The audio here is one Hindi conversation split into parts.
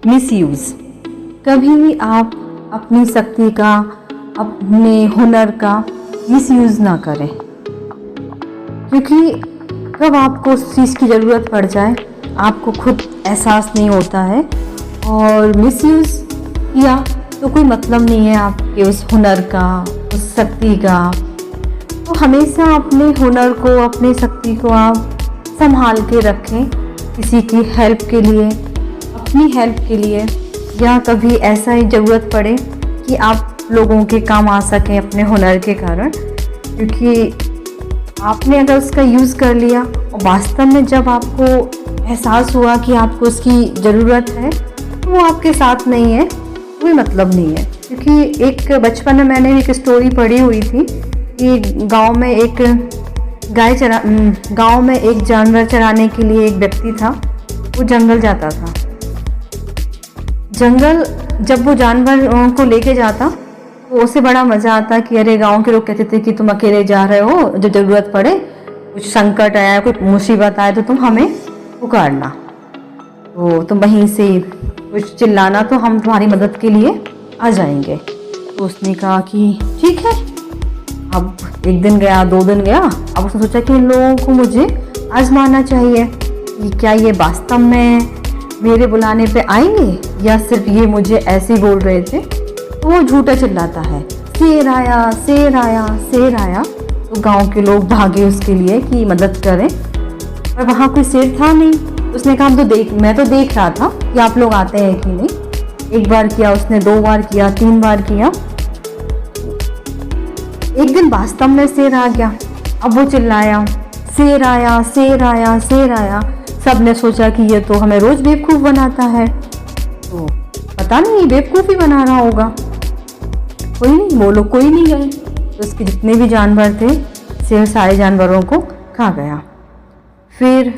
मिसयूज़। कभी भी आप अपनी शक्ति का, अपने हुनर का मिसयूज़ ना करें, क्योंकि कब आपको उस चीज़ की ज़रूरत पड़ जाए आपको खुद एहसास नहीं होता है। और मिसयूज़ किया तो कोई मतलब नहीं है आपके उस हुनर का, उस शक्ति का। तो हमेशा अपने हुनर को, अपनी शक्ति को आप संभाल के रखें, किसी की हेल्प के लिए, अपनी हेल्प के लिए, या कभी ऐसा ही ज़रूरत पड़े कि आप लोगों के काम आ सकें अपने हुनर के कारण। क्योंकि आपने अगर उसका यूज़ कर लिया और वास्तव में जब आपको एहसास हुआ कि आपको उसकी ज़रूरत है तो वो आपके साथ नहीं है, कोई मतलब नहीं है। क्योंकि एक बचपन में मैंने एक स्टोरी पढ़ी हुई थी कि गांव में एक जानवर चराने के लिए एक व्यक्ति था। वो जंगल जाता था। जंगल जब वो जानवर को लेके जाता तो उसे बड़ा मज़ा आता कि अरे, गांव के लोग कहते थे कि तुम अकेले जा रहे हो, जब ज़रूरत पड़े, कुछ संकट आया, कोई मुसीबत आए तो तुम हमें पुकारना, तो तुम वहीं से कुछ चिल्लाना तो हम तुम्हारी मदद के लिए आ जाएंगे। तो उसने कहा कि ठीक है। अब एक दिन गया, 2 दिन गया। अब उसने सोचा कि इन लोगों को मुझे आजमाना चाहिए कि क्या ये वास्तव में मेरे बुलाने पे आएंगे या सिर्फ ये मुझे ऐसे ही बोल रहे थे। तो वो झूठा चिल्लाता है, शेर आया, शेर आया, शेर आया। तो गांव के लोग भागे उसके लिए कि मदद करें, पर वहाँ कोई शेर था नहीं। उसने कहा मैं तो देख रहा था कि आप लोग आते हैं कि नहीं। एक बार किया उसने, 2 बार किया, 3 बार किया। एक दिन वास्तव में शेर आ गया। अब वो चिल्लाया, शेर आया, शेर आया, शेर आया। सब ने सोचा कि ये तो हमें रोज बेवकूफ़ बनाता है, तो पता नहीं बेवकूफ़ ही बना रहा होगा। कोई नहीं, वो लोग कोई नहीं गए। तो उसके जितने भी जानवर थे, शेर सारे जानवरों को खा गया। फिर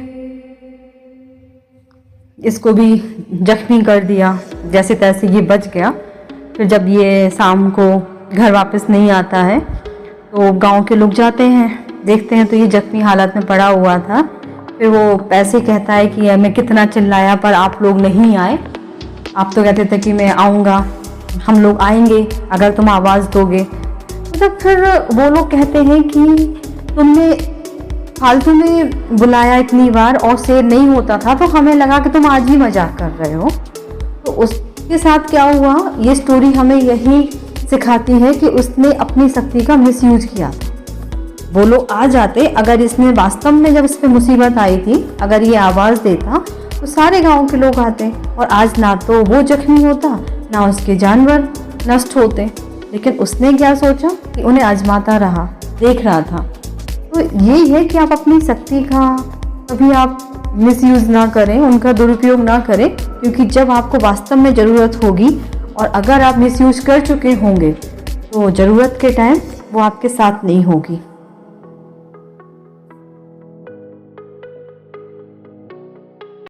इसको भी जख्मी कर दिया, जैसे तैसे ये बच गया। फिर जब ये शाम को घर वापस नहीं आता है तो गांव के लोग जाते हैं, देखते हैं तो ये जख्मी हालत में पड़ा हुआ था। फिर वो ऐसे कहता है कि मैं कितना चिल्लाया पर आप लोग नहीं आए। आप तो कहते थे कि मैं आऊँगा, हम लोग आएंगे अगर तुम आवाज़ दोगे। मतलब फिर वो लोग कहते हैं कि तुमने फालतू में बुलाया इतनी बार और शेर नहीं होता था, तो हमें लगा कि तुम आज ही मजाक कर रहे हो। तो उसके साथ क्या हुआ, ये स्टोरी हमें यही सिखाती है कि उसने अपनी शक्ति का मिसयूज किया था। वो लोग आ जाते, अगर इसने वास्तव में जब इस पर मुसीबत आई थी अगर ये आवाज़ देता तो सारे गांव के लोग आते और आज ना तो वो जख्मी होता, ना उसके जानवर नष्ट होते। लेकिन उसने क्या सोचा कि उन्हें आजमाता रहा, देख रहा था। तो यही है कि आप अपनी शक्ति का कभी आप मिसयूज़ ना करें, उनका दुरुपयोग ना करें। क्योंकि जब आपको वास्तव में ज़रूरत होगी और अगर आप मिसयूज़ कर चुके होंगे तो ज़रूरत के टाइम वो आपके साथ नहीं होगी।